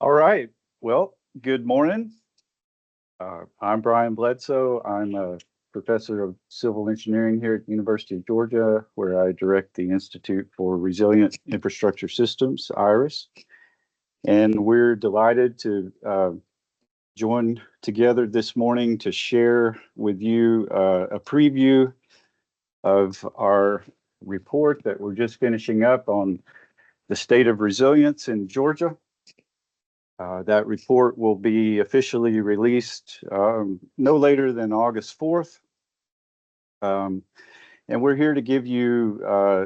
All right. Well, good morning. I'm Brian Bledsoe. I'm a professor of civil engineering here at the University of Georgia, where I direct the Institute for Resilient Infrastructure Systems, IRIS. And we're delighted to join together this morning to share with you a preview of our report that we're just finishing up on the state of resilience in Georgia. That report will be officially released no later than August 4th. And we're here to give you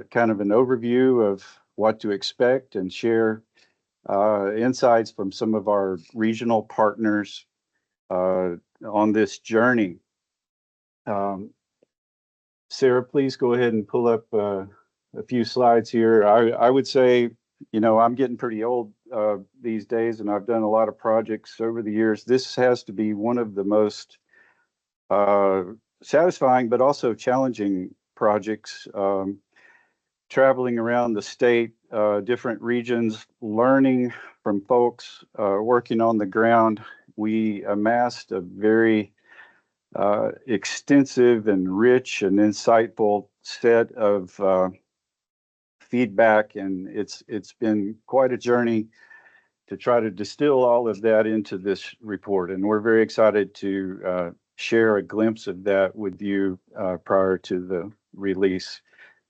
kind of an overview of what to expect and share insights from some of our regional partners on this journey. Sarah, please go ahead and pull up a few slides here. I would say, you know, I'm getting pretty old these days, and I've done a lot of projects over the years. This has to be one of the most satisfying, but also challenging projects. Traveling around the state, different regions, learning from folks working on the ground. We amassed a very extensive and rich and insightful set of feedback, and it's been quite a journey to try to distill all of that into this report. And we're very excited to share a glimpse of that with you prior to the release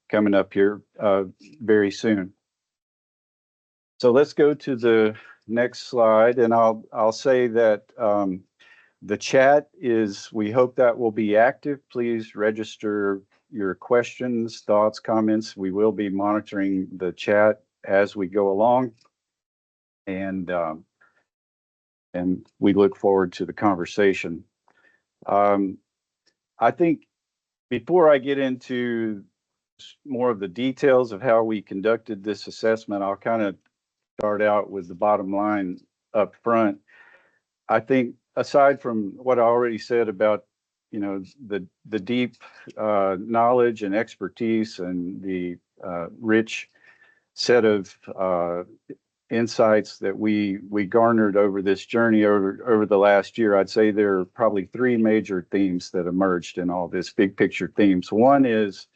coming up here very soon. So let's go to the next slide, and I'll say that the chat is, we hope that will be active. Please register your questions, thoughts, comments. We will be monitoring the chat as we go along, and we look forward to the conversation. I think before I get into more of the details of how we conducted this assessment, I'll kind of start out with the bottom line up front. I think aside from what I already said about, you know, the deep knowledge and expertise and the rich set of insights that we garnered over this journey over the last year, I'd say there are probably three major themes that emerged in all this, big picture themes. One is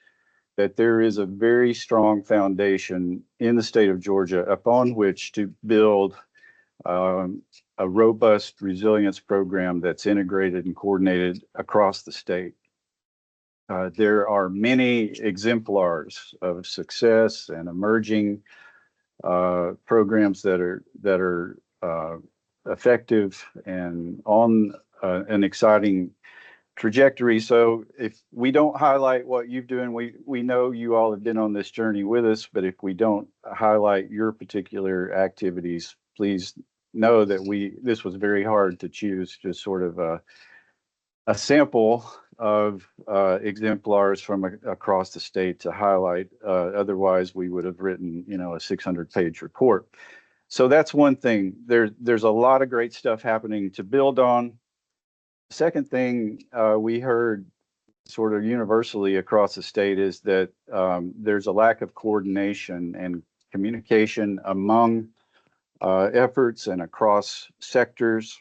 that there is a very strong foundation in the state of Georgia upon which to build a robust resilience program that's integrated and coordinated across the state. There are many exemplars of success and emerging programs that are effective and on an exciting trajectory. So if we don't highlight what you're doing, we know you all have been on this journey with us, but if we don't highlight your particular activities, please know that this was very hard to choose just sort of a sample of exemplars from across the state to highlight. Otherwise, we would have written, you know, a 600-page report. So that's one thing. There's a lot of great stuff happening to build on. Second thing we heard sort of universally across the state is that there's a lack of coordination and communication among efforts and across sectors.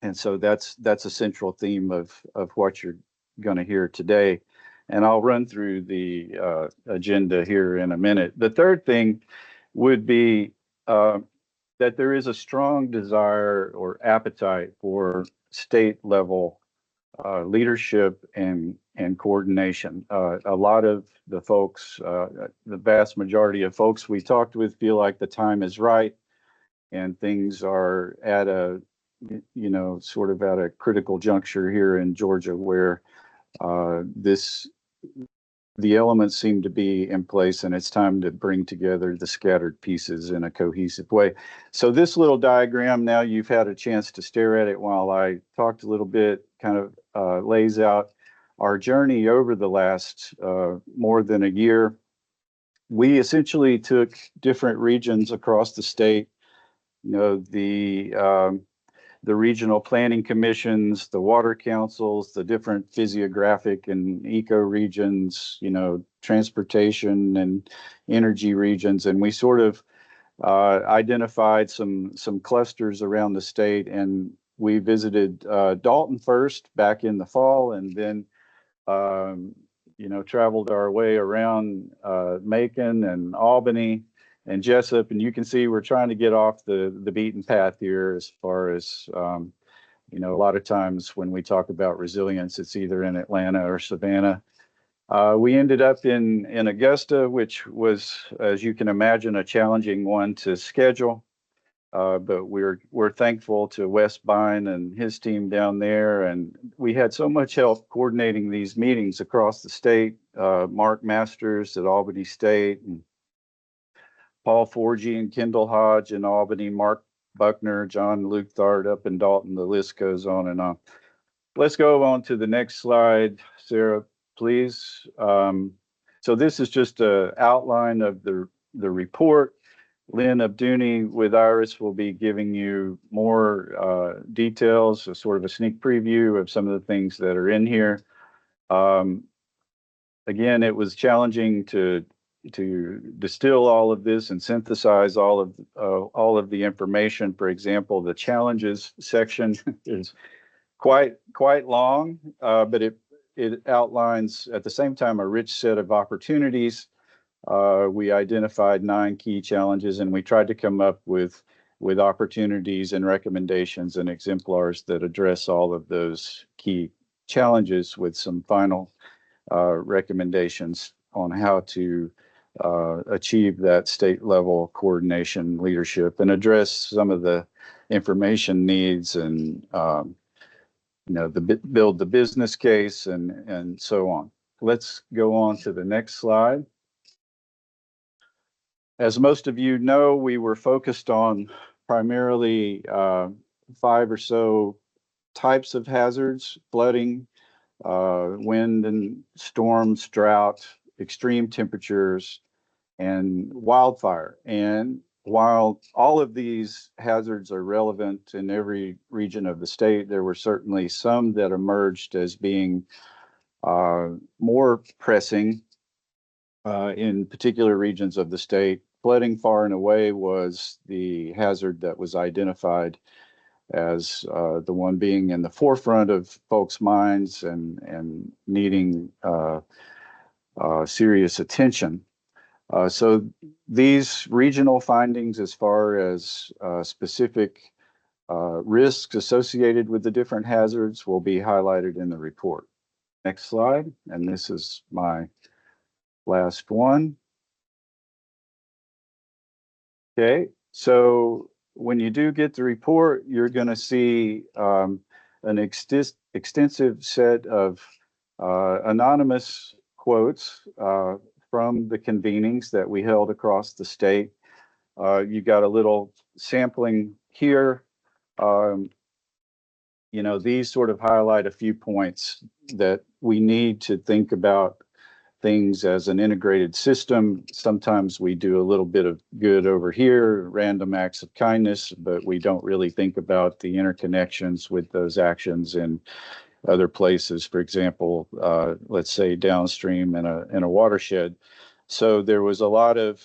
And so that's a central theme of what you're going to hear today. And I'll run through the agenda here in a minute. The third thing would be that there is a strong desire or appetite for state level leadership and coordination. A lot of the folks, the vast majority of folks we talked with feel like the time is right and things are at a, you know, sort of at a critical juncture here in Georgia where the elements seem to be in place and it's time to bring together the scattered pieces in a cohesive way. So this little diagram, now you've had a chance to stare at it while I talked a little bit, kind of lays out our journey over the last more than a year. We essentially took different regions across the state, you know, the regional planning commissions, the water councils, the different physiographic and eco regions, you know, transportation and energy regions. And we sort of identified some clusters around the state, and we visited Dalton first back in the fall, and then traveled our way around Macon and Albany and Jessup, and you can see we're trying to get off the beaten path here as far as a lot of times when we talk about resilience, it's either in Atlanta or Savannah. We ended up in Augusta, which was, as you can imagine, a challenging one to schedule. But we're thankful to Wes Bine and his team down there, and we had so much help coordinating these meetings across the state. Mark Masters at Albany State, and Paul Forgy and Kendall Hodge in Albany, Mark Buckner, John Lukthard up in Dalton. The list goes on and on. Let's go on to the next slide, Sarah, please. So this is just an outline of the report. Lynn Abduni with Iris will be giving you more details, a sort of a sneak preview of some of the things that are in here. Again, it was challenging to distill all of this and synthesize all of the information. For example, the challenges section is quite long, but it outlines at the same time a rich set of opportunities. We identified 9 key challenges, and we tried to come up with opportunities and recommendations and exemplars that address all of those key challenges with some final recommendations on how to achieve that state level coordination leadership and address some of the information needs and build the business case and so on. Let's go on to the next slide. As most of you know, we were focused on primarily 5 or so types of hazards: flooding, wind and storms, drought, extreme temperatures, and wildfire. And while all of these hazards are relevant in every region of the state, there were certainly some that emerged as being more pressing in particular regions of the state. Flooding far and away was the hazard that was identified as the one being in the forefront of folks' minds and needing serious attention. So these regional findings as far as specific risks associated with the different hazards will be highlighted in the report. Next slide, and this is my last one. Okay, so when you do get the report, you're going to see an extensive set of anonymous quotes from the convenings that we held across the state. You got a little sampling here. These sort of highlight a few points that we need to think about things as an integrated system. Sometimes we do a little bit of good over here, random acts of kindness, but we don't really think about the interconnections with those actions in other places. For example, let's say downstream in a watershed. So there was a lot of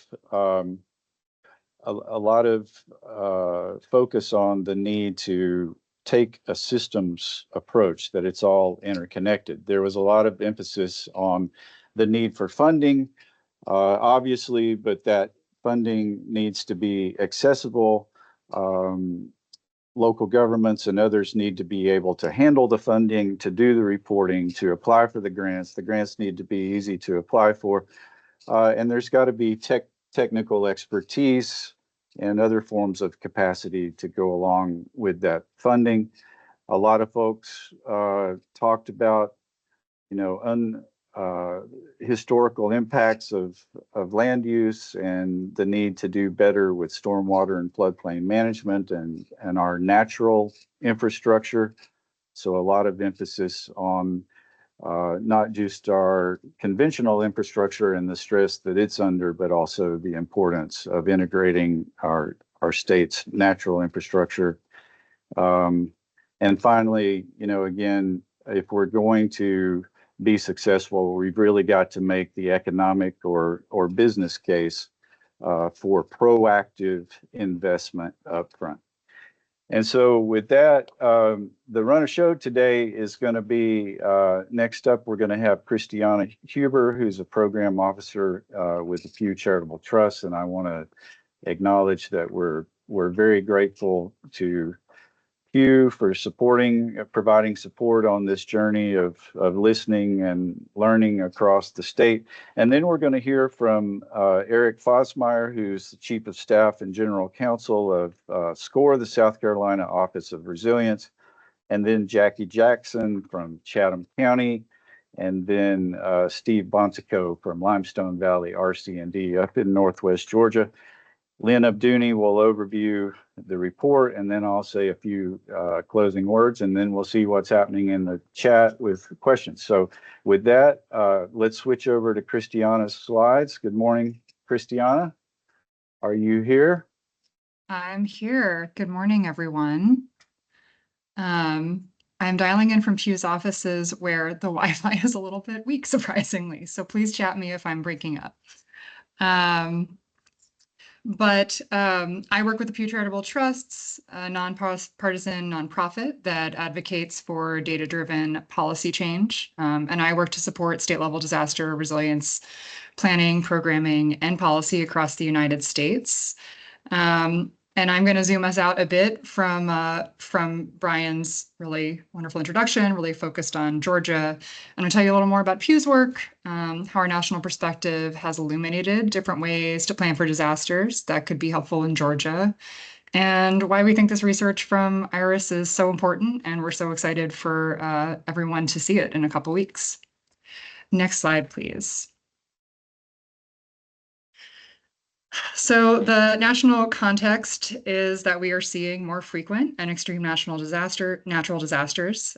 focus on the need to take a systems approach, that it's all interconnected. There was a lot of emphasis on the need for funding, obviously, but that funding needs to be accessible. Local governments and others need to be able to handle the funding, to do the reporting, to apply for the grants. The grants need to be easy to apply for. And there's got to be technical expertise and other forms of capacity to go along with that funding. A lot of folks talked about, historical impacts of land use and the need to do better with stormwater and floodplain management and our natural infrastructure. So a lot of emphasis on not just our conventional infrastructure and the stress that it's under, but also the importance of integrating our state's natural infrastructure. And finally, again, if we're going to be successful, we've really got to make the economic or business case for proactive investment upfront. And so with that, the run of show today is going to be, next up, we're going to have Christiana Huber, who's a program officer with the Pew Charitable Trusts. And I want to acknowledge that we're very grateful to Pew for providing support on this journey of listening and learning across the state. And then we're going to hear from Eric Fosmeyer, who's the Chief of Staff and General Counsel of SCORE, the South Carolina Office of Resilience, and then Jackie Jackson from Chatham County, and then Steve Bonsico from Limestone Valley RC&D up in Northwest Georgia. Lynn Abduni will overview the report, and then I'll say a few closing words, and then we'll see what's happening in the chat with questions. So with that, let's switch over to Christiana's slides. Good morning, Christiana. Are you here? I'm here. Good morning, everyone. I'm dialing in from Pew's offices where the Wi-Fi is a little bit weak, surprisingly. So please chat me if I'm breaking up. I work with the Pew Charitable Trusts, a nonpartisan nonprofit that advocates for data-driven policy change. And I work to support state-level disaster resilience planning, programming, and policy across the United States. And I'm going to zoom us out a bit from Brian's really wonderful introduction, really focused on Georgia. I'm going to tell you a little more about Pew's work, how our national perspective has illuminated different ways to plan for disasters that could be helpful in Georgia, and why we think this research from IRIS is so important, and we're so excited for everyone to see it in a couple weeks. Next slide, please. So the national context is that we are seeing more frequent and extreme natural disasters.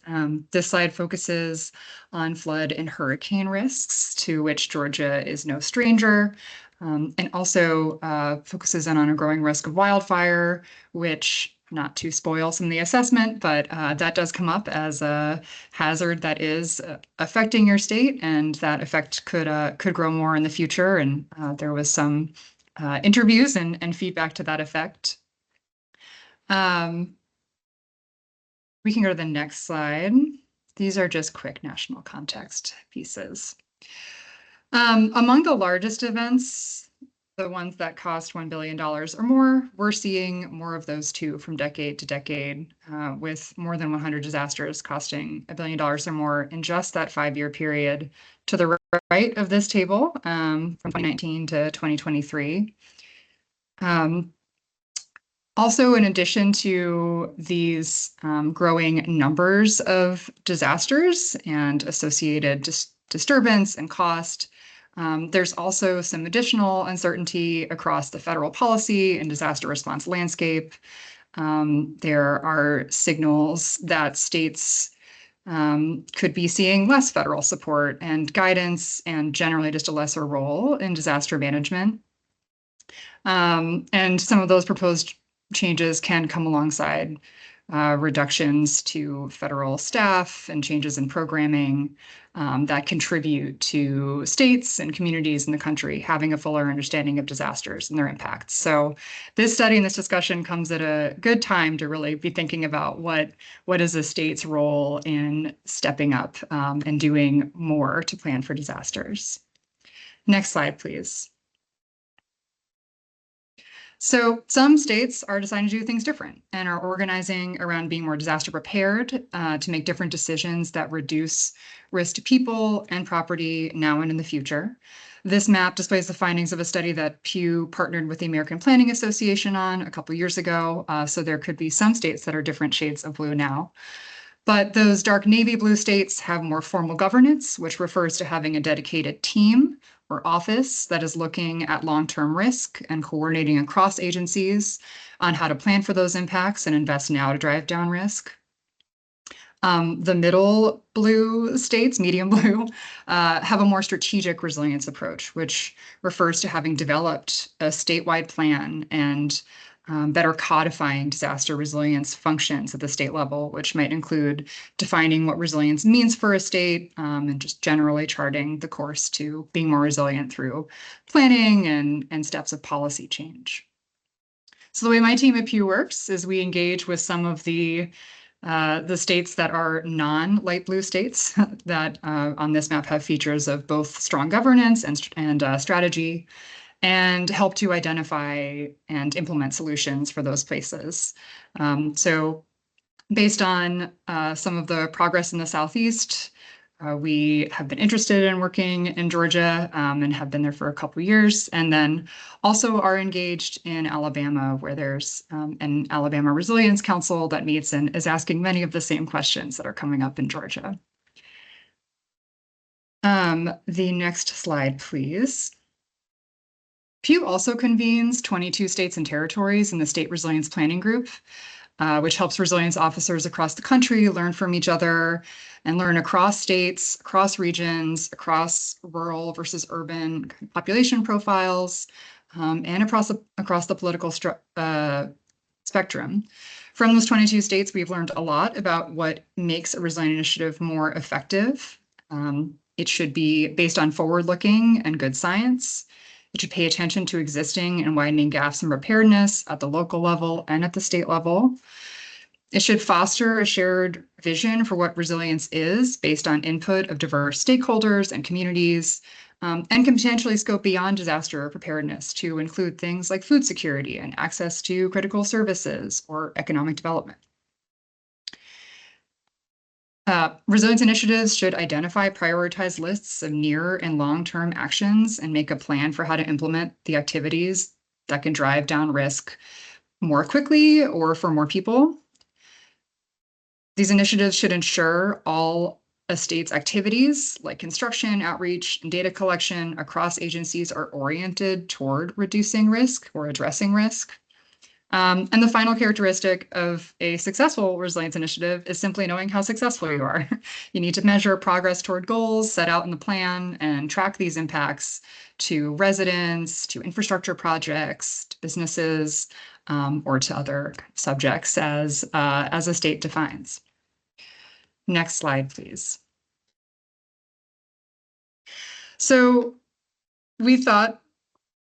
This slide focuses on flood and hurricane risks, to which Georgia is no stranger, and also focuses on a growing risk of wildfire, which, not to spoil some of the assessment, but that does come up as a hazard that is affecting your state, and that effect could grow more in the future. And there was some interviews and feedback to that effect. We can go to the next slide. These are just quick national context pieces. Among the largest events, the ones that cost $1 billion or more, we're seeing more of those too from decade to decade, with more than 100 disasters costing $1 billion or more in just that 5-year period to the right of this table, from 2019 to 2023. Also, in addition to these growing numbers of disasters and associated disturbance and cost, there's also some additional uncertainty across the federal policy and disaster response landscape. There are signals that states could be seeing less federal support and guidance, and generally just a lesser role in disaster management. And some of those proposed changes can come alongside reductions to federal staff and changes in programming that contribute to states and communities in the country having a fuller understanding of disasters and their impacts. So this study and this discussion comes at a good time to really be thinking about what is a state's role in stepping up and doing more to plan for disasters. Next slide, please. So some states are deciding to do things different and are organizing around being more disaster prepared to make different decisions that reduce risk to people and property now and in the future. This map displays the findings of a study that Pew partnered with the American Planning Association on a couple years ago. So there could be some states that are different shades of blue now. But those dark navy blue states have more formal governance, which refers to having a dedicated team or office that is looking at long-term risk and coordinating across agencies on how to plan for those impacts and invest now to drive down risk. The middle blue states, medium blue, have a more strategic resilience approach, which refers to having developed a statewide plan and better codifying disaster resilience functions at the state level, which might include defining what resilience means for a state, and just generally charting the course to being more resilient through planning and steps of policy change. So the way my team at Pew works is we engage with some of the states that are non-light blue states that on this map have features of both strong governance and strategy, and help to identify and implement solutions for those places. So based on some of the progress in the Southeast, we have been interested in working in Georgia and have been there for a couple of years, and then also are engaged in Alabama, where there's an Alabama Resilience Council that meets and is asking many of the same questions that are coming up in Georgia. The next slide, please. Pew also convenes 22 states and territories in the State Resilience Planning Group, which helps resilience officers across the country learn from each other and learn across states, across regions, across rural versus urban population profiles, and across the political spectrum. From those 22 states, we've learned a lot about what makes a resilient initiative more effective. It should be based on forward-looking and good science. It should pay attention to existing and widening gaps in preparedness at the local level and at the state level. It should foster a shared vision for what resilience is based on input of diverse stakeholders and communities, and can potentially scope beyond disaster preparedness to include things like food security and access to critical services or economic development. Resilience initiatives should identify prioritized lists of near and long-term actions and make a plan for how to implement the activities that can drive down risk more quickly or for more people. These initiatives should ensure all a state's activities like construction, outreach, and data collection across agencies are oriented toward reducing risk or addressing risk. And the final characteristic of a successful resilience initiative is simply knowing how successful you are. You need to measure progress toward goals set out in the plan and track these impacts to residents, to infrastructure projects, to businesses, or to other subjects as a state defines. Next slide, please. So we thought,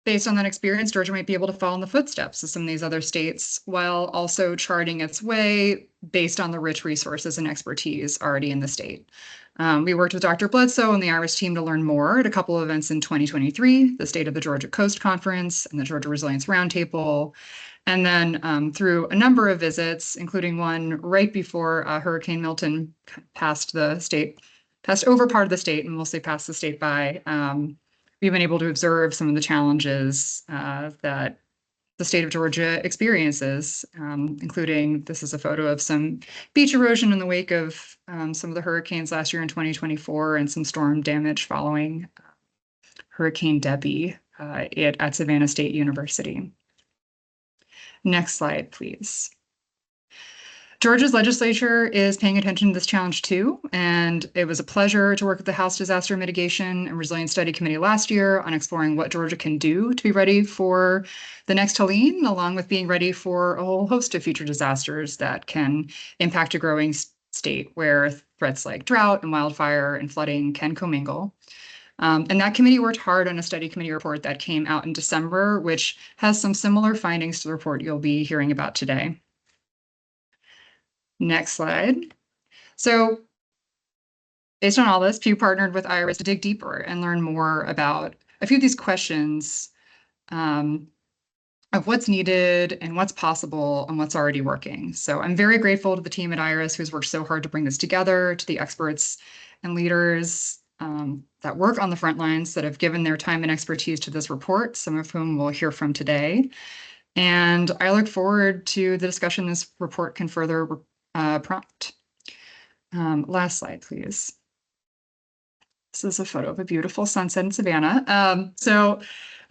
based on that experience, Georgia might be able to follow in the footsteps of some of these other states while also charting its way based on the rich resources and expertise already in the state. We worked with Dr. Bledsoe and the IRIS team to learn more at a couple of events in 2023, the State of the Georgia Coast Conference and the Georgia Resilience Roundtable. And then through a number of visits, including one right before Hurricane Milton passed over part of the state and mostly passed the state by, we've been able to observe some of the challenges that the state of Georgia experiences, including, this is a photo of some beach erosion in the wake of some of the hurricanes last year in 2024 and some storm damage following Hurricane Debbie at Savannah State University. Next slide, please. Georgia's legislature is paying attention to this challenge too, and it was a pleasure to work with the House Disaster Mitigation and Resilience Study Committee last year on exploring what Georgia can do to be ready for the next Helene, along with being ready for a whole host of future disasters that can impact a growing state where threats like drought and wildfire and flooding can commingle. And that committee worked hard on a study committee report that came out in December, which has some similar findings to the report you'll be hearing about today. Next slide. So based on all this, Pew partnered with IRIS to dig deeper and learn more about a few of these questions of what's needed and what's possible and what's already working. So I'm very grateful to the team at IRIS who's worked so hard to bring this together, to the experts and leaders that work on the front lines that have given their time and expertise to this report, some of whom we'll hear from today. And I look forward to the discussion this report can further prompt. Last slide, please. This is a photo of a beautiful sunset in Savannah. So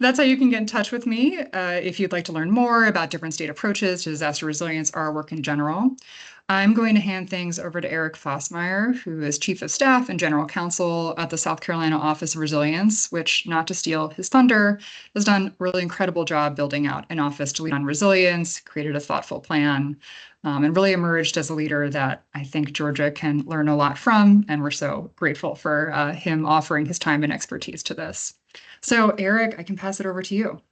that's how you can get in touch with me if you'd like to learn more about different state approaches to disaster resilience or our work in general. I'm going to hand things over to Eric Fossmeyer, who is Chief of Staff and General Counsel at the South Carolina Office of Resilience, which, not to steal his thunder, has done a really incredible job building out an office to lead on resilience, created a thoughtful plan, and really emerged as a leader that I think Georgia can learn a lot from. And we're so grateful for him offering his time and expertise to this. So, Eric, I can pass it over to you.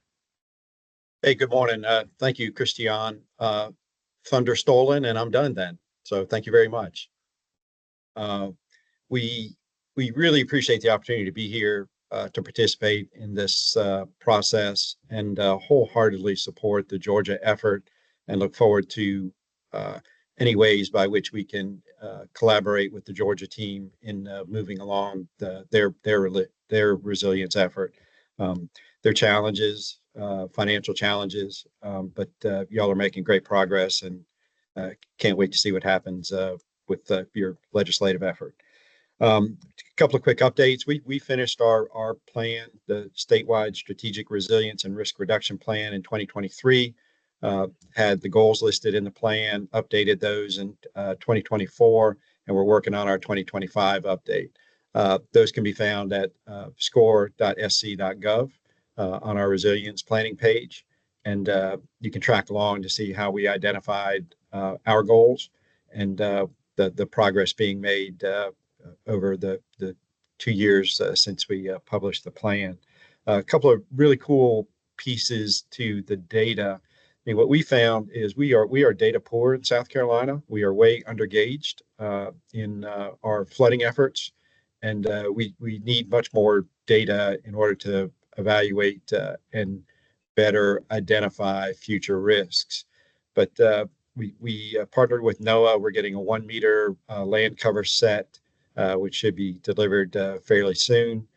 Hey, good morning. Thank you, Christian. Thunder stolen, and I'm done then. So thank you very much. We really appreciate the opportunity to be here to participate in this process and wholeheartedly support the Georgia effort and look forward to any ways by which we can collaborate with the Georgia team in moving along their resilience effort. Their challenges, financial challenges, but y'all are making great progress, and can't wait to see what happens with your legislative effort. A couple of quick updates. We finished our plan, the statewide strategic resilience and risk reduction plan in 2023. Had the goals listed in the plan, updated those in 2024, and we're working on our 2025 update. Those can be found at score.sc.gov on our resilience planning page. And you can track along to see how we identified our goals and the progress being made over the 2 years since we published the plan. A couple of really cool pieces to the data. I mean, what we found is we are data poor in South Carolina. We are way undergauged in our flooding efforts, and we need much more data in order to evaluate and better identify future risks. But we partnered with NOAA. We're getting a 1 meter land cover set, which should be delivered fairly soon.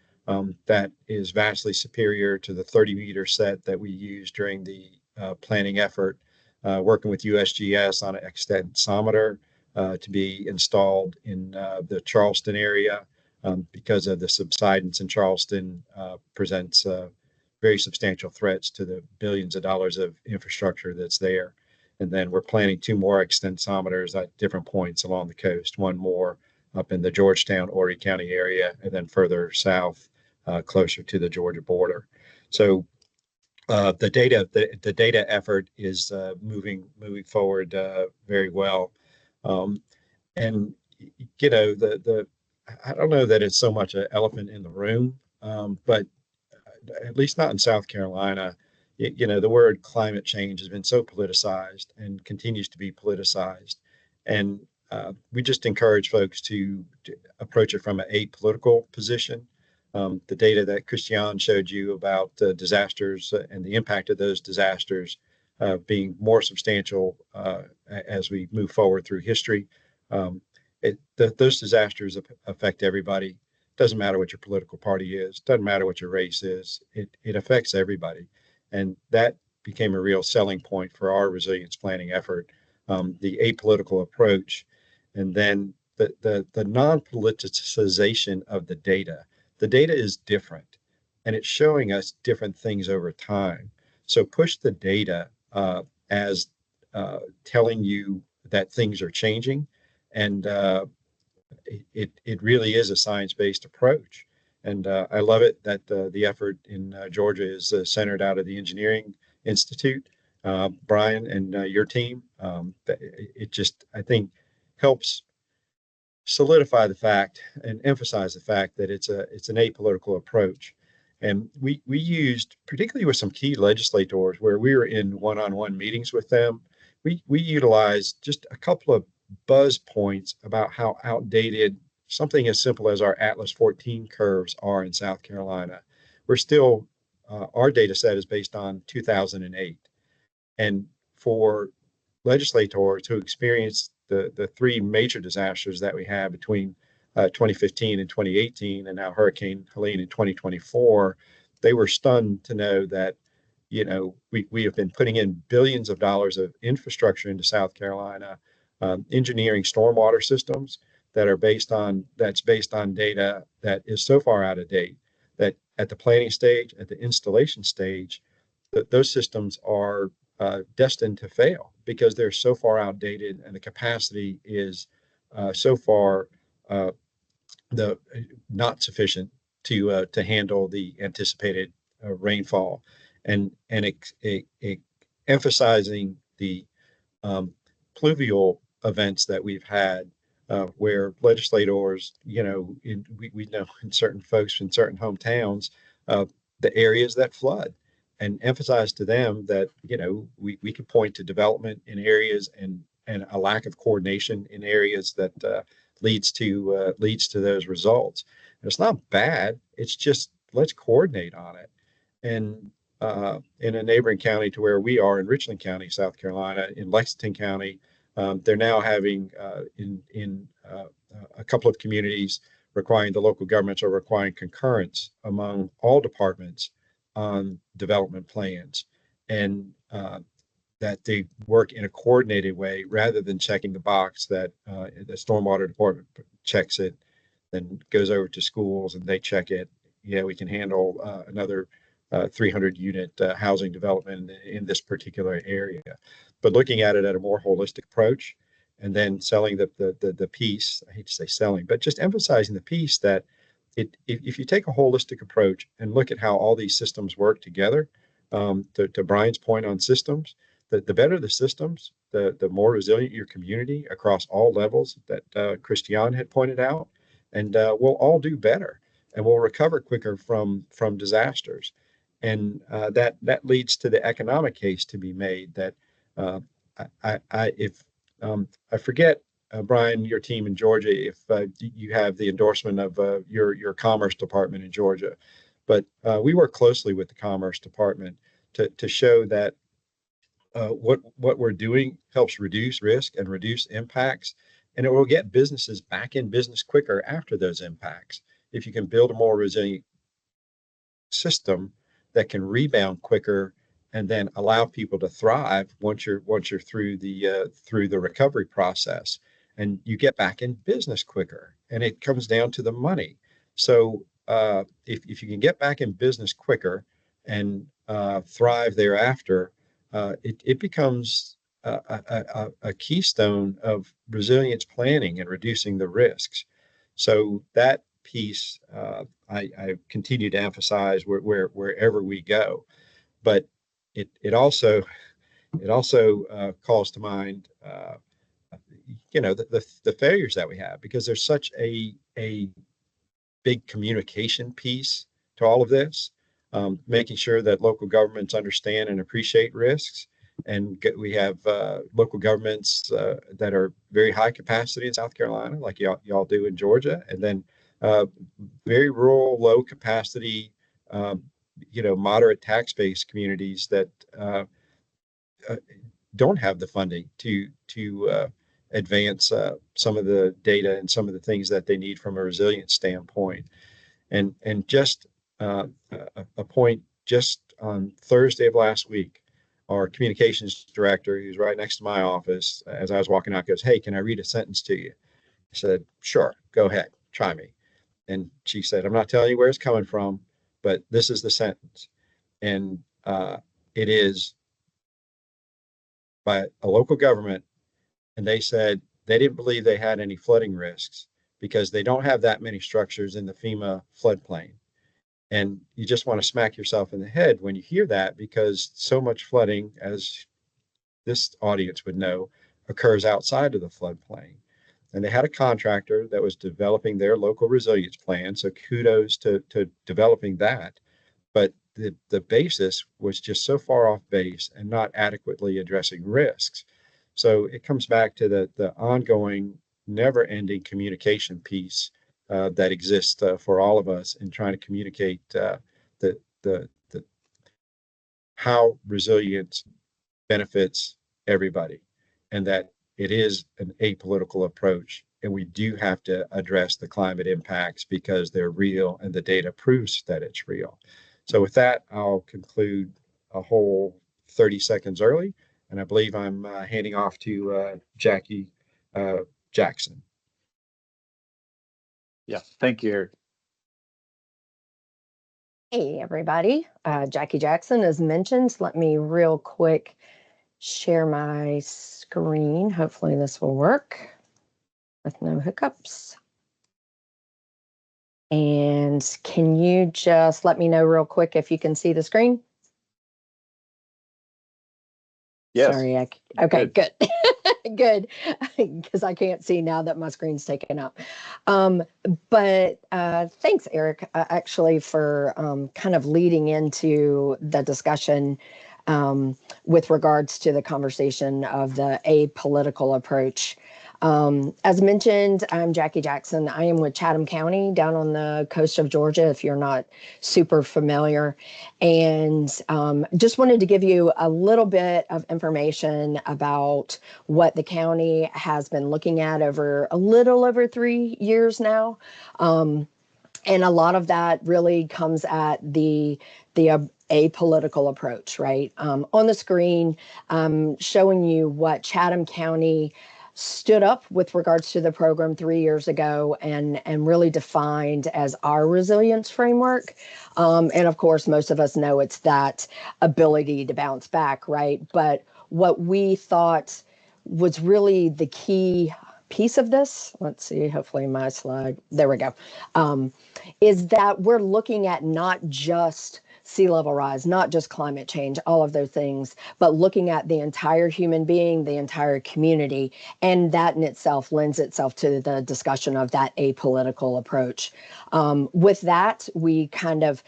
That is vastly superior to the 30-meter set that we used during the planning effort, working with USGS on an extensometer to be installed in the Charleston area because of the subsidence in Charleston presents very substantial threats to the billions of dollars of infrastructure that's there. And then we're planning 2 more extensometers at different points along the coast, one more up in the Georgetown, Horry County area, and then further south, closer to the Georgia border. So the data effort is moving forward very well. And you know, I don't know that it's so much an elephant in the room, but at least not in South Carolina. You know, the word climate change has been so politicized and continues to be politicized. And we just encourage folks to approach it from an apolitical position. The data that Christian showed you about disasters and the impact of those disasters being more substantial as we move forward through history. Those disasters affect everybody. Doesn't matter what your political party is, doesn't matter what your race is, it affects everybody. And that became a real selling point for our resilience planning effort, the apolitical approach, and then the non-politicization of the data. The data is different, and it's showing us different things over time. So push the data as telling you that things are changing, and it really is a science-based approach. And I love it that the effort in Georgia is centered out of the Engineering Institute. Brian and your team, it just, I think, helps solidify the fact and emphasize the fact that it's an apolitical approach. And we used, particularly with some key legislators where we were in one-on-one meetings with them, we utilized just a couple of buzz points about how outdated something as simple as our Atlas 14 curves are in South Carolina. We're still, our data set is based on 2008. And for legislators who experienced the 3 major disasters that we had between 2015 and 2018, and now Hurricane Helene in 2024, they were stunned to know that, you know, we have been putting in billions of dollars of infrastructure into South Carolina, engineering stormwater systems that's based on data that is so far out of date that at the planning stage, at the installation stage, those systems are destined to fail because they're so far outdated and the capacity is so far the not sufficient to handle the anticipated rainfall, and emphasizing the pluvial events that we've had, where legislators, we know in certain folks in certain hometowns, the areas that flood, and emphasize to them that, we can point to development in areas and a lack of coordination in areas that leads to those results. And it's not bad. It's just, let's coordinate on it. And in a neighboring county to where we are in Richland County, South Carolina, in Lexington County, they're now having in a couple of communities requiring the local governments are requiring concurrence among all departments on development plans, and that they work in a coordinated way rather than checking the box that the stormwater department checks it, then goes over to schools and they check it. Yeah, we can handle another 300 unit housing development in this particular area. But looking at it at a more holistic approach, and then selling the piece, I hate to say selling, but just emphasizing the piece that if you take a holistic approach and look at how all these systems work together, to Brian's point on systems, the better the systems, the more resilient your community across all levels that Christiane had pointed out, and we'll all do better, and we'll recover quicker from disasters. And that leads to the economic case to be made that I forget, Brian, your team in Georgia, if you have the endorsement of your Commerce Department in Georgia, but we work closely with the Commerce Department to show that what we're doing helps reduce risk and reduce impacts, and it will get businesses back in business quicker after those impacts. If you can build a more resilient system that can rebound quicker and then allow people to thrive once you're through the recovery process, and you get back in business quicker, and it comes down to the money. So if you can get back in business quicker and thrive thereafter, it becomes a keystone of resilience planning and reducing the risks. So that piece I continue to emphasize wherever we go, but it also calls to mind the failures that we have, because there's such a big communication piece to all of this, making sure that local governments understand and appreciate risks. And we have local governments that are very high capacity in South Carolina, like y'all do in Georgia, and then very rural, low capacity, moderate tax base communities that don't have the funding to advance some of the data and some of the things that they need from a resilience standpoint. And just a point, just on Thursday of last week, our communications director, who's right next to my office, as I was walking out, goes, "Hey, can I read a sentence to you?" I said, "Sure, go ahead, try me." And she said, "I'm not telling you where it's coming from, but this is the sentence." And it is by a local government, and they said they didn't believe they had any flooding risks because they don't have that many structures in the FEMA floodplain. And you just want to smack yourself in the head when you hear that, because so much flooding, as this audience would know, occurs outside of the floodplain. And they had a contractor that was developing their local resilience plan, so kudos to developing that. But the basis was just so far off base and not adequately addressing risks. So it comes back to the ongoing, never-ending communication piece that exists for all of us in trying to communicate the how resilience benefits everybody, and that it is an apolitical approach, and we do have to address the climate impacts because they're real and the data proves that it's real. So with that, I'll conclude a whole 30 seconds early, and I believe I'm handing off to Jackie Jackson. Yeah, thank you, Eric. Hey, everybody. Jackie Jackson, as mentioned. Let me real quick share my screen. Hopefully this will work with no hiccups. And can you just let me know real quick if you can see the screen? Yes. Sorry. Okay, good. Good. Because I can't see now that my screen's taken up. But thanks, Eric, actually, for kind of leading into the discussion with regards to the conversation of the apolitical approach. As mentioned, I'm Jackie Jackson. I am with Chatham County down on the coast of Georgia, if you're not super familiar. And just wanted to give you a little bit of information about what the county has been looking at over a little over 3 years now. And a lot of that really comes at the apolitical approach, right? On the screen, showing you what Chatham County stood up with regards to the program 3 years ago and really defined as our resilience framework. And of course, most of us know it's that ability to bounce back, right? But what we thought was really the key piece of this, let's see, hopefully my slide, there we go, is that we're looking at not just sea level rise, not just climate change, all of those things, but looking at the entire human being, the entire community, and that in itself lends itself to the discussion of that apolitical approach. With that, we kind of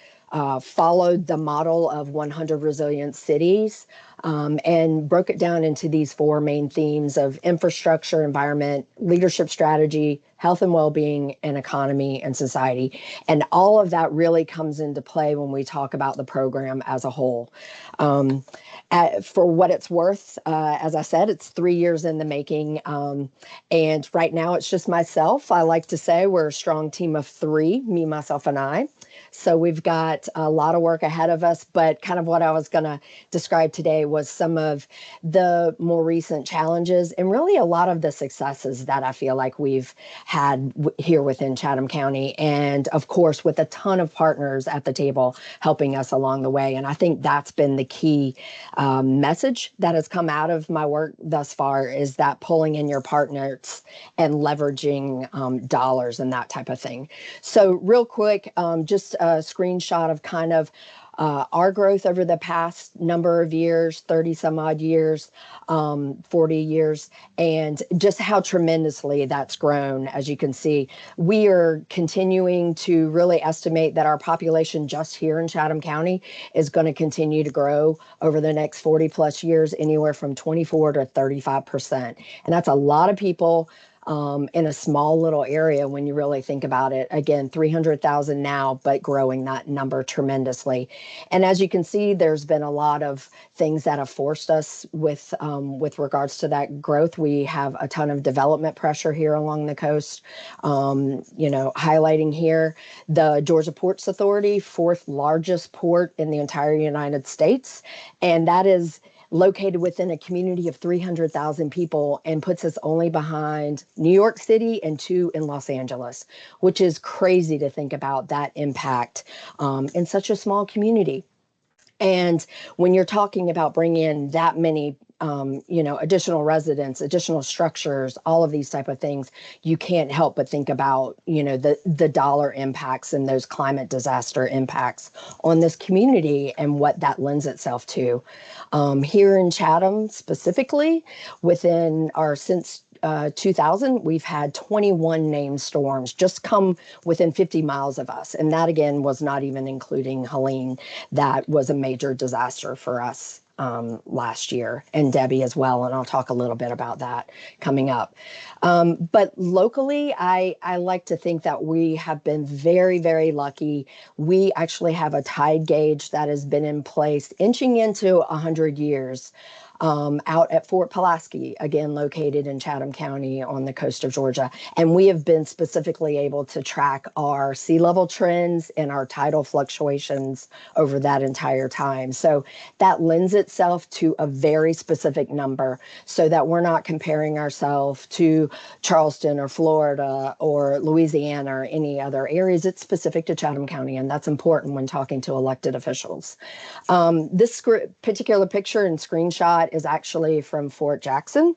followed the model of 100 resilient cities and broke it down into these 4 main themes of infrastructure, environment, leadership strategy, health and well-being, and economy and society. And all of that really comes into play when we talk about the program as a whole. For what it's worth, as I said, it's 3 years in the making. And right now it's just myself. I like to say we're a strong team of 3, me, myself, and I. So we've got a lot of work ahead of us, but kind of what I was going to describe today was some of the more recent challenges and really a lot of the successes that I feel like we've had here within Chatham County. And of course, with a ton of partners at the table helping us along the way. And I think that's been the key message that has come out of my work thus far, is that pulling in your partners and leveraging dollars and that type of thing. So real quick, just a screenshot of kind of our growth over the past number of years, 30 some odd years, 40 years, and just how tremendously that's grown. As you can see, we are continuing to really estimate that our population just here in Chatham County is going to continue to grow over the next 40 plus years, anywhere from 24 to 35%. And that's a lot of people in a small little area when you really think about it. Again, 300,000 now, but growing that number tremendously. And as you can see, there's been a lot of things that have forced us with regards to that growth. We have a ton of development pressure here along the coast. Highlighting here the Georgia Ports Authority, 4th largest port in the entire United States, and that is located within a community of 300,000 people and puts us only behind New York City and 2 in Los Angeles, which is crazy to think about that impact in such a small community. And when you're talking about bringing in that many additional residents, additional structures, all of these type of things, you can't help but think about, the dollar impacts and those climate disaster impacts on this community and what that lends itself to. Here in Chatham specifically, within our since 2000, we've had 21 named storms just come within 50 miles of us. And that, again, was not even including Helene. That was a major disaster for us last year, and Debbie as well. And I'll talk a little bit about that coming up. But locally, I like to think that we have been very, very lucky. We actually have a tide gauge that has been in place, inching into 100 years. Out at Fort Pulaski, again, located in Chatham County on the coast of Georgia. And we have been specifically able to track our sea level trends and our tidal fluctuations over that entire time. So that lends itself to a very specific number, so that we're not comparing ourselves to Charleston or Florida or Louisiana or any other areas. It's specific to Chatham County, and that's important when talking to elected officials. This particular picture and screenshot that is actually from Fort Jackson,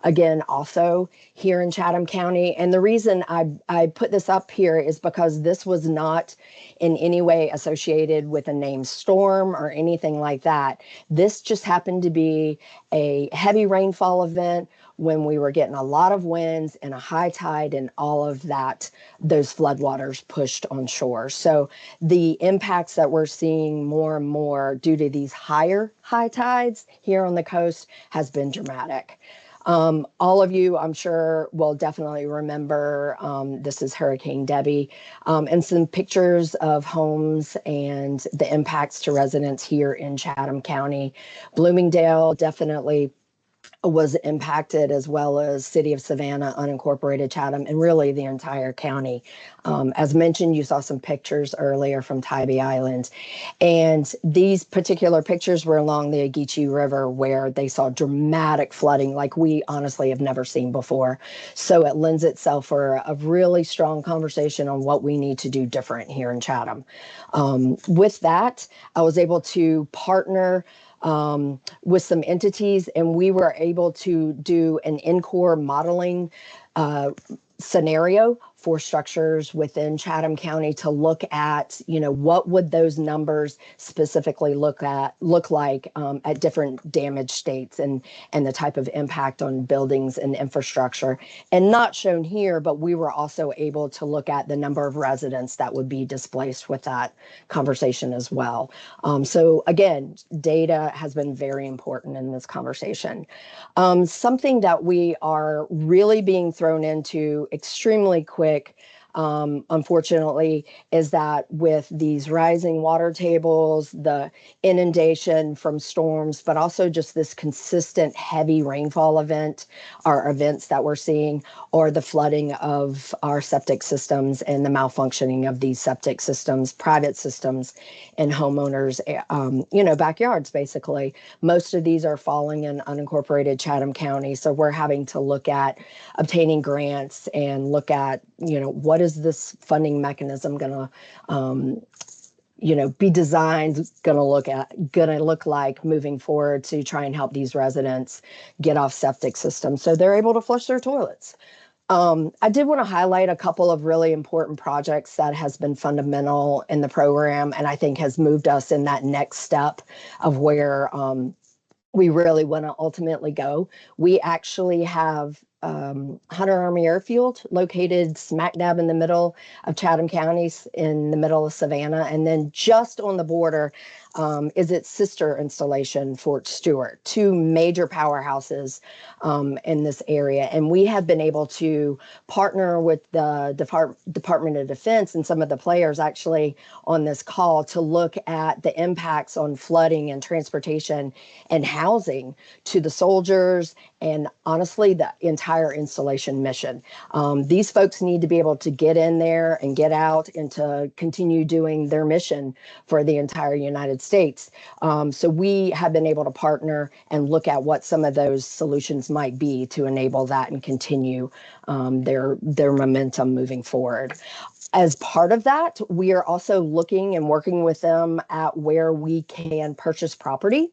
again, also here in Chatham County. And the reason I put this up here is because this was not in any way associated with a named storm or anything like that. This just happened to be a heavy rainfall event when we were getting a lot of winds and a high tide, and all of that, those floodwaters pushed on shore. So the impacts that we're seeing more and more due to these higher high tides here on the coast has been dramatic. All of you, I'm sure, will definitely remember, this is Hurricane Debbie, and some pictures of homes and the impacts to residents here in Chatham County. Bloomingdale definitely was impacted, as well as City of Savannah, unincorporated Chatham, and really the entire county. As mentioned, you saw some pictures earlier from Tybee Island, and these particular pictures were along the Ogeechee River, where they saw dramatic flooding like we honestly have never seen before. So it lends itself for a really strong conversation on what we need to do different here in Chatham. With that, I was able to partner with some entities, and we were able to do an in-core modeling scenario for structures within Chatham County to look at, what would those numbers specifically look like at different damage states, and the type of impact on buildings and infrastructure. And not shown here, but we were also able to look at the number of residents that would be displaced with that conversation as well. So again, data has been very important in this conversation. Something that we are really being thrown into extremely quick, unfortunately, is that with these rising water tables, the inundation from storms, but also just this consistent heavy rainfall events that we're seeing, or the flooding of our septic systems and the malfunctioning of these septic systems, private systems, and homeowners, backyards, basically. Most of these are falling in unincorporated Chatham County. So we're having to look at obtaining grants and look at, what is this funding mechanism going to be designed, going to look like moving forward to try and help these residents get off septic systems so they're able to flush their toilets. I did want to highlight a couple of really important projects that has been fundamental in the program, and I think has moved us in that next step of where we really want to ultimately go. We actually have Hunter Army Airfield located smack dab in the middle of Chatham Counties, in the middle of Savannah, and then just on the border is its sister installation, Fort Stewart, two major powerhouses in this area. And we have been able to partner with the Department of Defense and some of the players actually on this call to look at the impacts on flooding and transportation and housing to the soldiers, and honestly, the entire installation mission. These folks need to be able to get in there and get out and to continue doing their mission for the entire United States. So we have been able to partner and look at what some of those solutions might be to enable that and continue their momentum moving forward. As part of that, we are also looking and working with them at where we can purchase property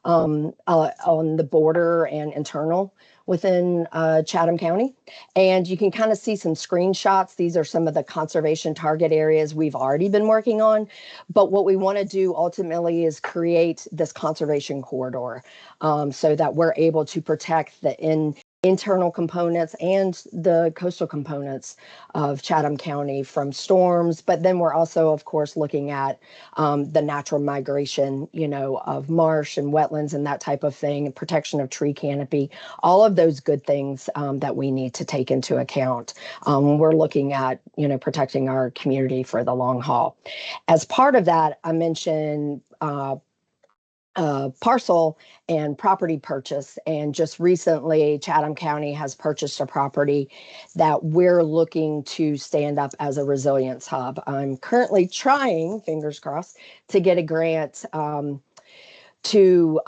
on the border and internal within Chatham County. And you can kind of see some screenshots. These are some of the conservation target areas we've already been working on. But what we want to do ultimately is create this conservation corridor so that we're able to protect the internal components and the coastal components of Chatham County from storms. But then we're also, of course, looking at the natural migration, of marsh and wetlands and that type of thing, and protection of tree canopy, all of those good things that we need to take into account when we're looking at, protecting our community for the long haul. As part of that, I mentioned parcel and property purchase. And just recently, Chatham County has purchased a property that we're looking to stand up as a resilience hub. I'm currently trying, fingers crossed, to get a grant to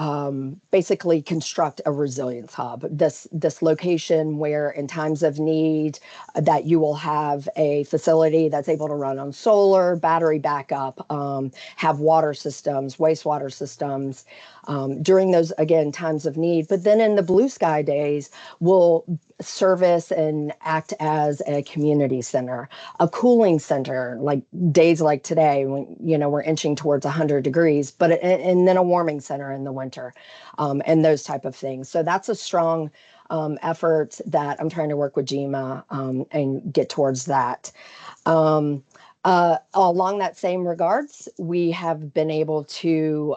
basically construct a resilience hub, this location where in times of need that you will have a facility that's able to run on solar, battery backup, have water systems, wastewater systems during those, again, times of need. But then in the blue sky days, will service and act as a community center, a cooling center, like days like today when, you know, we're inching towards 100 degrees, but and then a warming center in the winter, and those type of things. So that's a strong effort that I'm trying to work with GEMA and get towards that. Along that same regards, we have been able to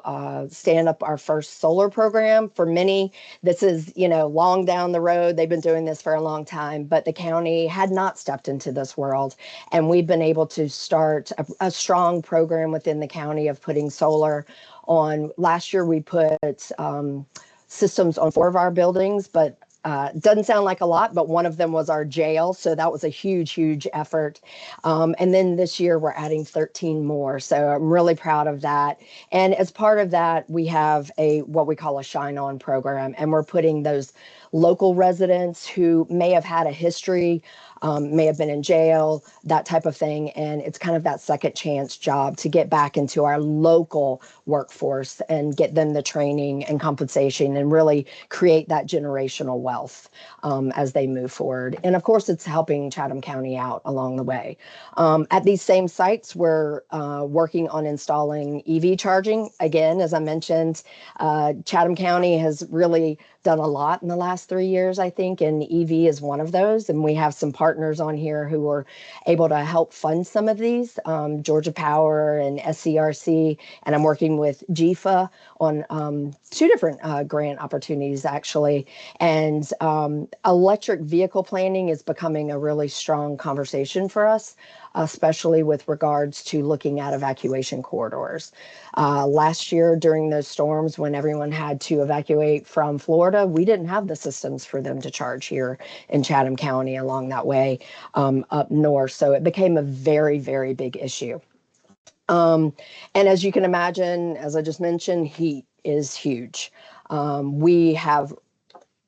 stand up our first solar program. For many, this is, you know, long down the road. They've been doing this for a long time, but the county had not stepped into this world. And we've been able to start a strong program within the county of putting solar on. Last year, we put systems on 4 of our buildings, but doesn't sound like a lot, but one of them was our jail. So that was a huge, huge effort. And then this year we're adding 13 more. So I'm really proud of that. And as part of that, we have what we call a Shine On program. And we're putting those local residents who may have had a history, may have been in jail, that type of thing. And it's kind of that second chance job to get back into our local workforce and get them the training and compensation and really create that generational wealth as they move forward. And of course, it's helping Chatham County out along the way. At these same sites, we're working on installing EV charging. Again, as I mentioned, Chatham County has really done a lot in the last 3 years, I think, and EV is one of those. And we have some partners on here who are able to help fund some of these, Georgia Power and SCRC, and I'm working with GFA on 2 different grant opportunities, actually. And electric vehicle planning is becoming a really strong conversation for us, especially with regards to looking at evacuation corridors. Last year during those storms, when everyone had to evacuate from Florida, we didn't have the systems for them to charge here in Chatham County along that way up north. So it became a very, very big issue. And as you can imagine, as I just mentioned, heat is huge. We have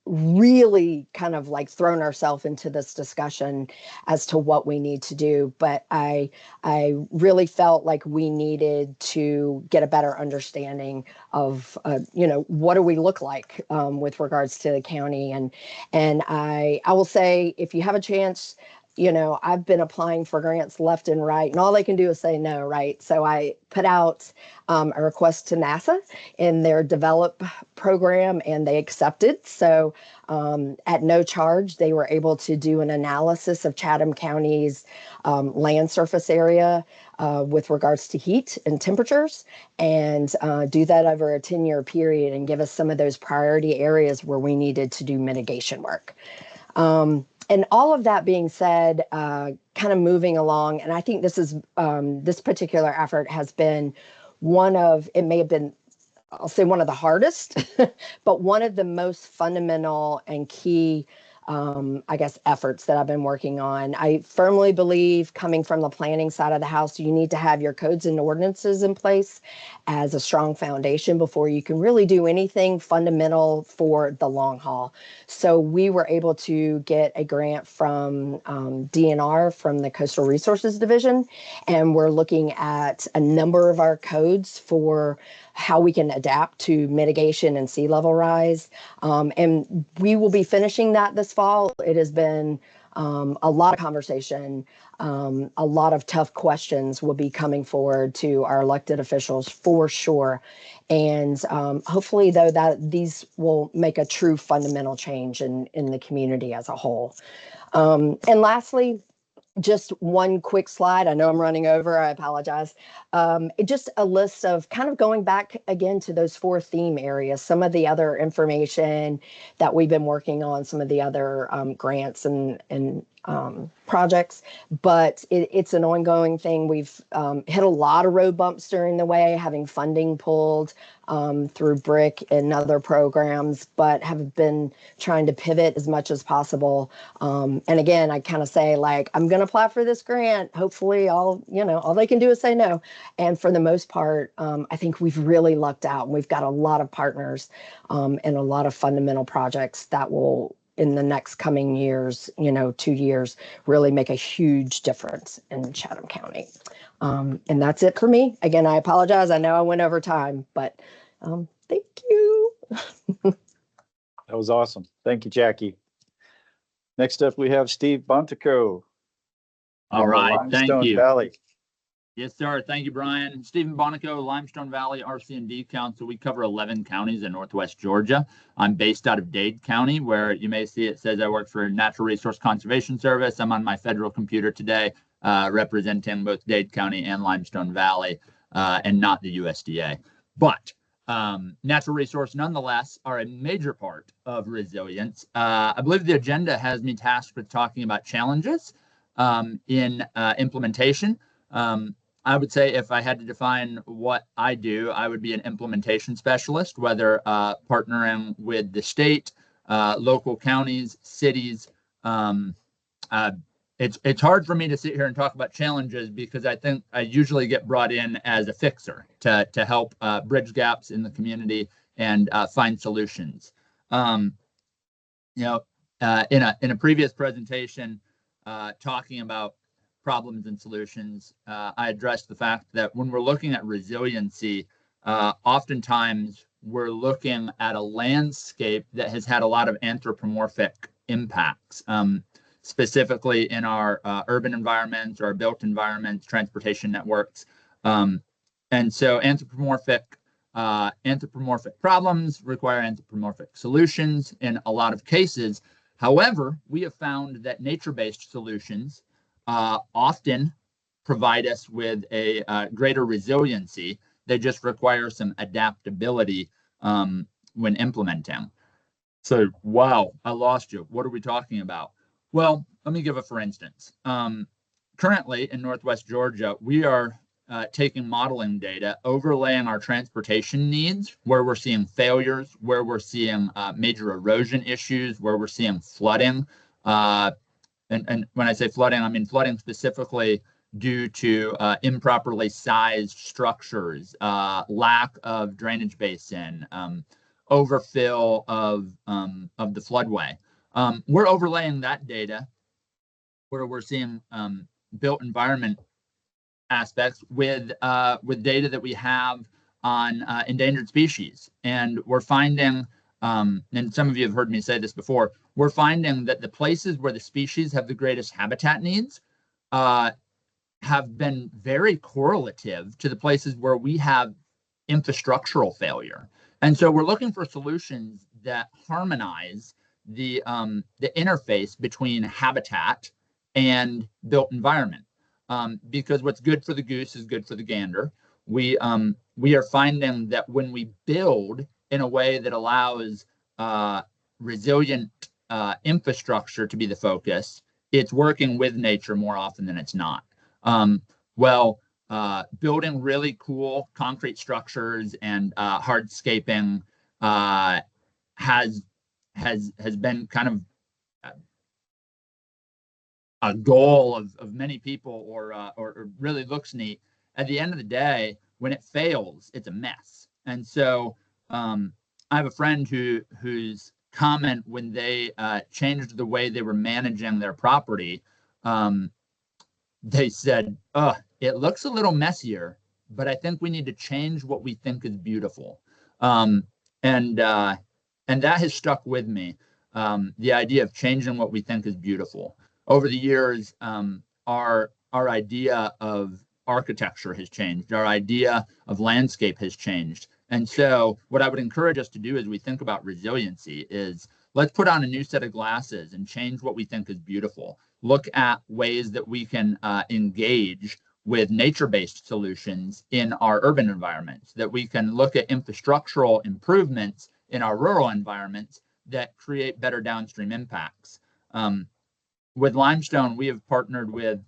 really kind of like thrown ourselves into this discussion as to what we need to do. But I really felt like we needed to get a better understanding of, you know, what do we look like with regards to the county. And I will say, if you have a chance, you know, I've been applying for grants left and right, and all they can do is say no, right? So I put out a request to NASA in their develop program, and they accepted. So at no charge, they were able to do an analysis of Chatham County's land surface area with regards to heat and temperatures, and do that over a 10-year period and give us some of those priority areas where we needed to do mitigation work. And all of that being said, kind of moving along, and I think this is this particular effort has been one of, it may have been, I'll say one of the hardest, but one of the most fundamental and key, I guess, efforts that I've been working on. I firmly believe, coming from the planning side of the house, you need to have your codes and ordinances in place as a strong foundation before you can really do anything fundamental for the long haul. So we were able to get a grant from DNR, from the Coastal Resources Division, and we're looking at a number of our codes for how we can adapt to mitigation and sea level rise. And we will be finishing that this fall. It has been a lot of conversation, a lot of tough questions will be coming forward to our elected officials for sure. And hopefully, though, that these will make a true fundamental change in the community as a whole. And lastly, just one quick slide. I know I'm running over. I apologize. Just a list of kind of going back again to those 4 theme areas, some of the other information that we've been working on, some of the other grants and projects, but it's an ongoing thing. We've hit a lot of road bumps during the way, having funding pulled through BRIC and other programs, but have been trying to pivot as much as possible. And again, I kind of say, like, I'm going to apply for this grant. Hopefully all they can do is say no. And for the most part, I think we've really lucked out, and we've got a lot of partners and a lot of fundamental projects that will, in the next coming years, 2 years, really make a huge difference in Chatham County. And that's it for me. Again, I apologize. I know I went over time, but thank you. That was awesome. Thank you, Jackie. Next up, we have Steve Bontico. All right, thank Limestone you. Valley. Yes, sir. Thank you, Brian. Stephen Bonico, Limestone Valley RC&D Council. We cover 11 counties in Northwest Georgia. I'm based out of Dade County, where you may see it says I work for Natural Resource Conservation Service. I'm on my federal computer today, representing both Dade County and Limestone Valley, and not the USDA. But natural resource, nonetheless, are a major part of resilience. I believe the agenda has me tasked with talking about challenges in implementation. I would say if I had to define what I do, I would be an implementation specialist, whether partnering with the state, local counties, cities. It's hard for me to sit here and talk about challenges because I think I usually get brought in as a fixer to help bridge gaps in the community and find solutions. In a previous presentation, talking about problems and solutions, I addressed the fact that when we're looking at resiliency, oftentimes we're looking at a landscape that has had a lot of anthropomorphic impacts, specifically in our urban environments or our built environments, transportation networks. And so anthropomorphic problems require anthropomorphic solutions in a lot of cases. However, we have found that nature-based solutions often provide us with a greater resiliency. They just require some adaptability when implementing. So, wow, I lost you. What are we talking about? Well, let me give a for instance. Currently in Northwest Georgia, we are taking modeling data, overlaying our transportation needs, where we're seeing failures, where we're seeing major erosion issues, where we're seeing flooding. And when I say flooding, I mean flooding specifically due to improperly sized structures, lack of drainage basin, overfill of the floodway. We're overlaying that data where we're seeing built environment aspects with data that we have on endangered species. And we're finding, and some of you have heard me say this before, we're finding that the places where the species have the greatest habitat needs have been very correlative to the places where we have infrastructural failure. And so we're looking for solutions that harmonize the interface between habitat and built environment. Because what's good for the goose is good for the gander. We are finding that when we build in a way that allows resilient infrastructure to be the focus, it's working with nature more often than it's not. Building really cool concrete structures and hardscaping has been kind of a goal of many people, or really looks neat. At the end of the day, when it fails, it's a mess. And so I have a friend whose comment when they changed the way they were managing their property, they said, it looks a little messier, but I think we need to change what we think is beautiful. And that has stuck with me, the idea of changing what we think is beautiful. Over the years, our idea of architecture has changed. Our idea of landscape has changed. And so what I would encourage us to do as we think about resiliency is let's put on a new set of glasses and change what we think is beautiful. Look at ways that we can engage with nature-based solutions in our urban environments, that we can look at infrastructural improvements in our rural environments that create better downstream impacts. with limestone, we have partnered with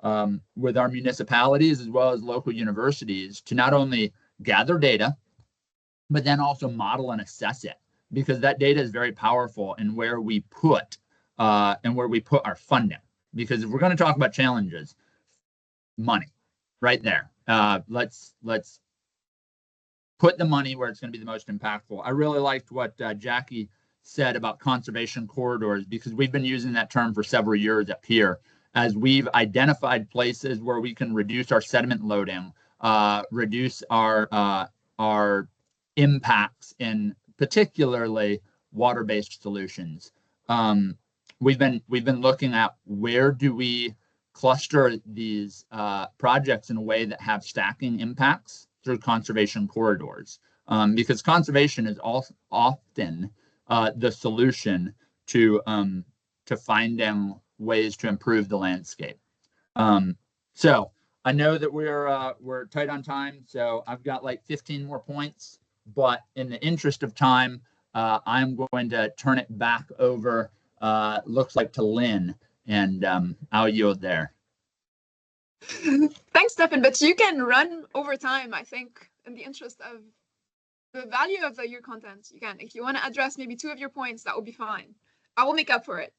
our municipalities as well as local universities to not only gather data, but then also model and assess it, because that data is very powerful in where we put our funding. Because if we're going to talk about challenges, money, right there. Let's put the money where it's going to be the most impactful. I really liked what Jackie said about conservation corridors, because we've been using that term for several years up here, as we've identified places where we can reduce our sediment loading, reduce our impacts in particularly water-based solutions. We've been looking at where do we cluster these projects in a way that have stacking impacts through conservation corridors, because conservation is often the solution to finding ways to improve the landscape. So I know that we're tight on time, so I've got like 15 more points, but in the interest of time, I'm going to turn it back over, looks like to Lynn, and I'll yield there. Thanks, Stefan, but you can run over time, I think, in the interest of the value of your content. You can. If you want to address maybe 2 of your points, that will be fine. I will make up for it.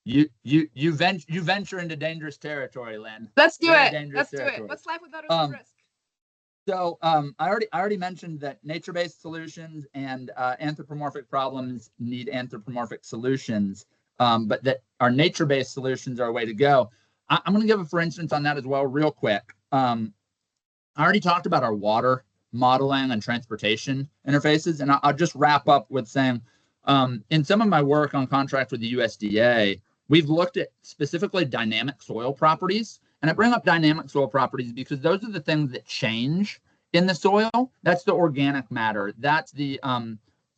You venture into dangerous territory, Lynn. Let's do it. Let's do it. What's life without a risk? So I already mentioned that nature-based solutions and anthropomorphic problems need anthropomorphic solutions, but that our nature-based solutions are a way to go. I'm going to give a for instance on that as well, real quick. I already talked about our water modeling and transportation interfaces, and I'll just wrap up with saying, in some of my work on contract with the USDA, we've looked at specifically dynamic soil properties. And I bring up dynamic soil properties because those are the things that change in the soil. That's the organic matter. That's the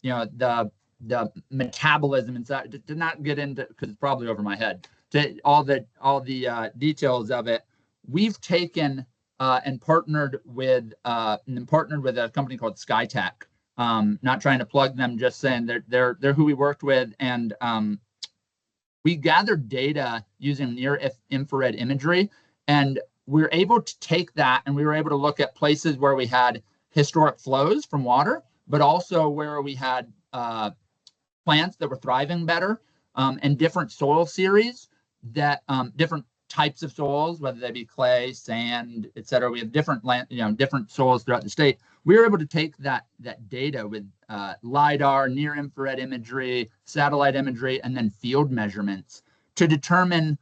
the metabolism inside. To not get into, because it's probably over my head, to all the details of it. We've taken and partnered with a company called SkyTech. Not trying to plug them, just saying they're who we worked with, and we gathered data using near infrared imagery, and we were able to take that and we were able to look at places where we had historic flows from water, but also where we had plants that were thriving better, and different soil series that different types of soils, whether they be clay, sand, etc. We have different different soils throughout the state. We were able to take that data with LIDAR, near infrared imagery, satellite imagery, and then field measurements to determine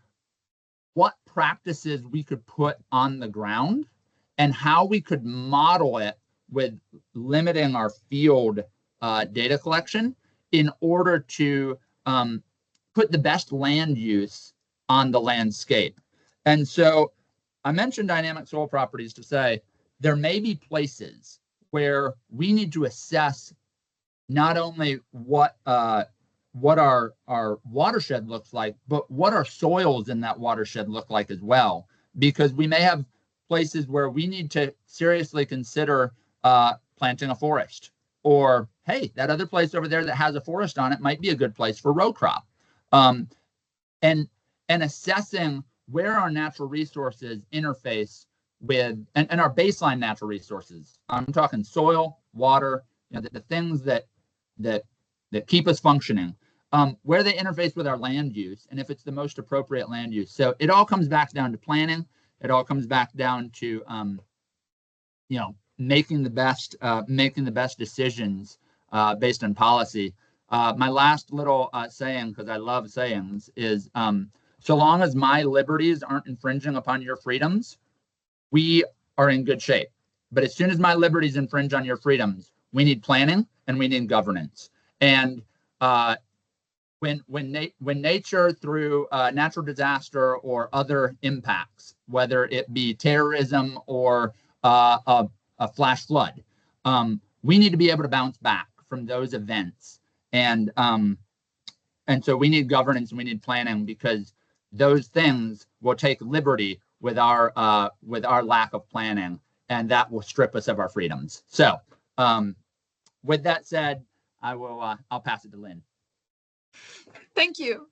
what practices we could put on the ground and how we could model it with limiting our field data collection in order to put the best land use on the landscape. And so I mentioned dynamic soil properties to say there may be places where we need to assess not only what our watershed looks like, but what our soils in that watershed look like as well. Because we may have places where we need to seriously consider planting a forest, or hey, that other place over there that has a forest on it might be a good place for row crop. And assessing where our natural resources interface with, and our baseline natural resources. I'm talking soil, water, the things that keep us functioning, where they interface with our land use, and if it's the most appropriate land use. So it all comes back down to planning. It all comes back down to making the best decisions based on policy. My last little saying, because I love sayings, is so long as my liberties aren't infringing upon your freedoms, we are in good shape. But as soon as my liberties infringe on your freedoms, we need planning and we need governance. And when nature, through natural disaster or other impacts, whether it be terrorism or a flash flood, we need to be able to bounce back from those events. And so we need governance and we need planning, because those things will take liberty with our lack of planning, and that will strip us of our freedoms. So with that said, I'll pass it to Lynn. Thank you.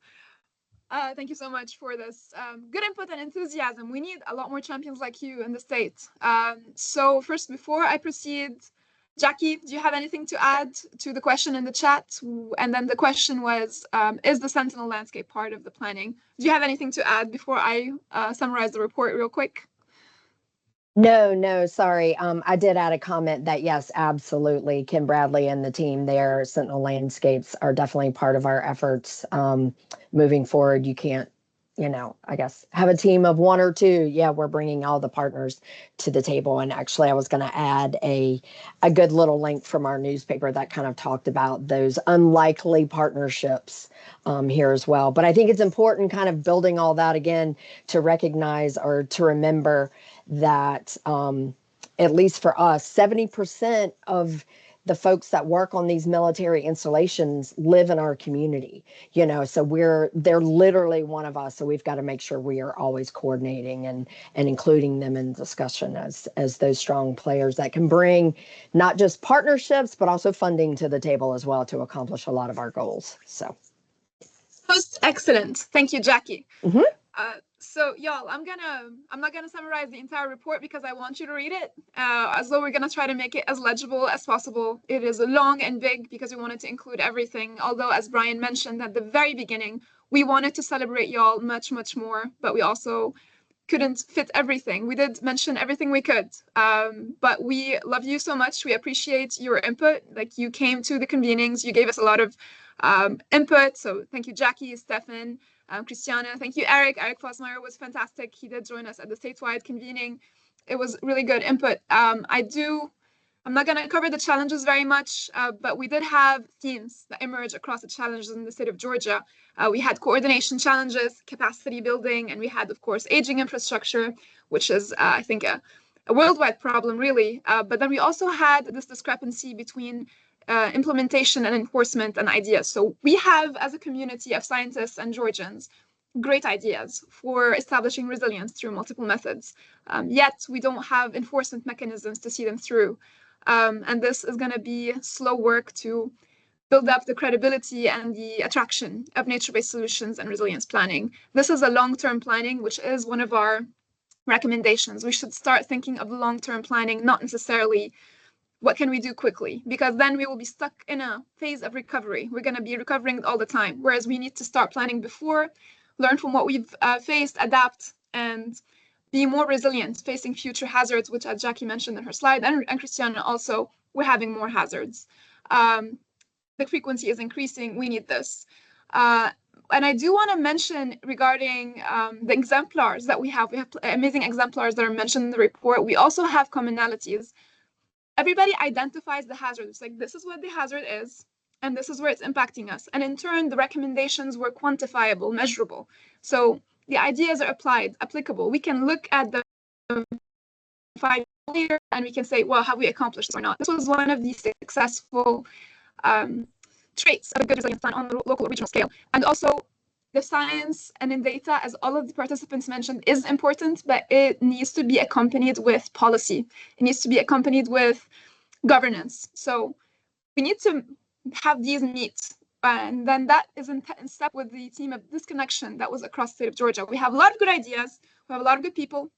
Thank you so much for this good input and enthusiasm. We need a lot more champions like you in the state. So first, before I proceed, Jackie, do you have anything to add to the question in the chat? And then the question was, is the Sentinel landscape part of the planning? Do you have anything to add before I summarize the report real quick? No, sorry. I did add a comment that yes, absolutely. Kim Bradley and the team there, Sentinel Landscapes, are definitely part of our efforts moving forward. You can't, I guess have a team of one or two. Yeah, we're bringing all the partners to the table. And actually, I was going to add a good little link from our newspaper that kind of talked about those unlikely partnerships here as well. But I think it's important kind of building all that again to recognize or to remember that at least for us, 70% of the folks that work on these military installations live in our community, so they're literally one of us. So we've got to make sure we are always coordinating and including them in discussion as those strong players that can bring not just partnerships, but also funding to the table as well to accomplish a lot of our goals. So. Most excellent. Thank you, Jackie. Mm-hmm. So y'all, I'm not gonna summarize the entire report because I want you to read it. As though we're gonna try to make it as legible as possible. It is long and big because we wanted to include everything. Although, as Brian mentioned at the very beginning, we wanted to celebrate y'all much, much more, but we also couldn't fit everything. We did mention everything we could, but we love you so much. We appreciate your input. Like, you came to the convenings, you gave us a lot of input. So thank you, Jackie, Stefan, Christiana. Thank you, Eric. Eric Fosmeyer was fantastic. He did join us at the statewide convening. It was really good input. I'm not going to cover the challenges very much, but we did have themes that emerge across the challenges in the state of Georgia. We had coordination challenges, capacity building, and we had, of course, aging infrastructure, which is, I think, a worldwide problem, really. But then we also had this discrepancy between implementation and enforcement and ideas. So we have, as a community of scientists and Georgians, great ideas for establishing resilience through multiple methods. Yet we don't have enforcement mechanisms to see them through. And this is going to be slow work to build up the credibility and the attraction of nature-based solutions and resilience planning. This is a long-term planning, which is one of our recommendations. We should start thinking of long-term planning, not necessarily what can we do quickly, because then we will be stuck in a phase of recovery. We're going to be recovering all the time, whereas we need to start planning before, learn from what we've faced, adapt, and be more resilient facing future hazards, which, as Jackie mentioned in her slide, and Christiana also, we're having more hazards. The frequency is increasing. We need this. And I do want to mention regarding the exemplars that we have amazing exemplars that are mentioned in the report. We also have commonalities. Everybody identifies the hazard. It's like, this is what the hazard is, and this is where it's impacting us. And in turn, the recommendations were quantifiable, measurable. So the ideas are applicable. We can look at the 5 years and we can say, well, have we accomplished this or not? This was one of the successful traits of a good resilience plan on the local or regional scale. And also, the science and in data, as all of the participants mentioned, is important, but it needs to be accompanied with policy. It needs to be accompanied with governance. So we need to have these meet. And then that is in step with the theme of disconnection that was across the state of Georgia. We have a lot of good ideas. We have a lot of good people.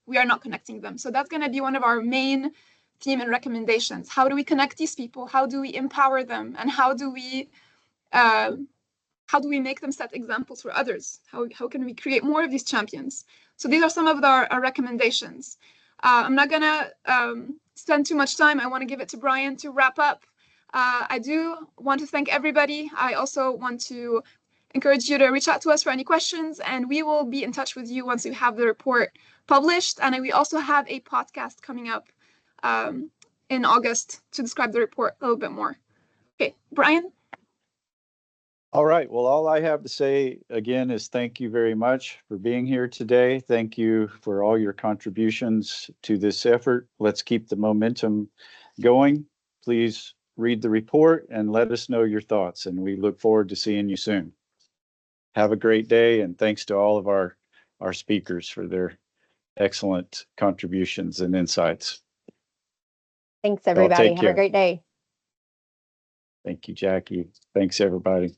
We are not connecting them. So that's going to be one of our main theme and recommendations. How do we connect these people? How do we empower them? And how do we make them set examples for others? How can we create more of these champions? So these are some of our recommendations. I'm not going to spend too much time. I want to give it to Brian to wrap up. I do want to thank everybody. I also want to encourage you to reach out to us for any questions, and we will be in touch with you once we have the report published. And we also have a podcast coming up in August to describe the report a little bit more. Okay, Brian? All right. Well, all I have to say again is thank you very much for being here today. Thank you for all your contributions to this effort. Let's keep the momentum going. Please read the report and let us know your thoughts, and we look forward to seeing you soon. Have a great day, and thanks to all of our speakers for their excellent contributions and insights. Thanks, everybody. Have a great day. Thank you, Jackie. Thanks, everybody.